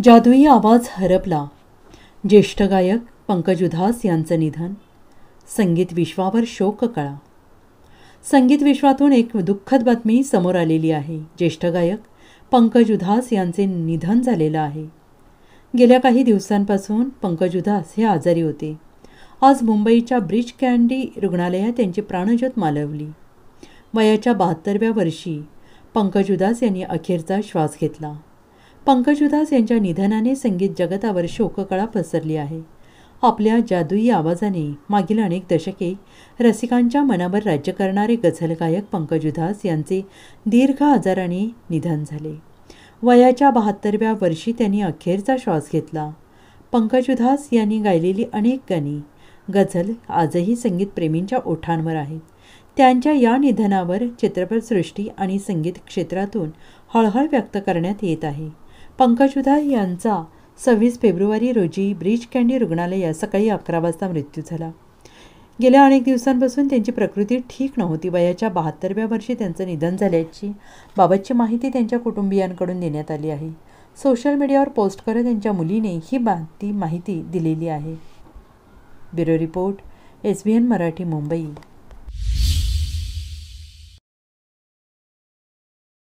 जादुई आवाज हरपला. ज्येष्ठ गायक पंकज उधास यांचं निधन. संगीत विश्वावर शोककळा. संगीत विश्वातून एक दुःखद बातमी समोर आलेली आहे. ज्येष्ठ गायक पंकज उधास यांचे निधन झालेलं आहे. गेल्या काही दिवसांपासून पंकज उधास हे आजारी होते. आज मुंबईच्या ब्रीच कँडी रुग्णालयात त्यांची प्राणज्योत मालवली. वयाच्या 72व्या वर्षी पंकज उधास यांनी अखेरचा श्वास घेतला. पंकज उधास यांच्या निधनाने संगीत जगतावर शोककळा पसरली आहे. आपल्या जादुई आवाजाने मागील अनेक दशके रसिकांच्या मनावर राज्य करणारे गझल गायक पंकज उधास यांचे दीर्घ आजाराने निधन झाले. वयाच्या 72व्या वर्षी त्यांनी अखेरचा श्वास घेतला. पंकज उधास यांनी गायलेली अनेक गाणी, गझल आजही संगीतप्रेमींच्या ओठांवर आहेत. त्यांच्या या निधनावर चित्रपटसृष्टी आणि संगीत क्षेत्रातून हळहळ व्यक्त करण्यात येत आहे. पंकज उधास यांचा 26 फेब्रुवारी रोजी ब्रीच कँडी रुग्णालयात सकाळी 11 वाजता मृत्यू झाला. गेल्या अनेक दिवसांपासून त्यांची प्रकृती ठीक नव्हती. वयाच्या 72व्या वर्षी त्यांचं निधन झाल्याची बाबतची माहिती त्यांच्या कुटुंबियांकडून देण्यात आली आहे. सोशल मीडियावर पोस्ट करत त्यांच्या मुलीने ही माहिती दिलेली आहे. Bureau report, SBN Marathi, Mumbai.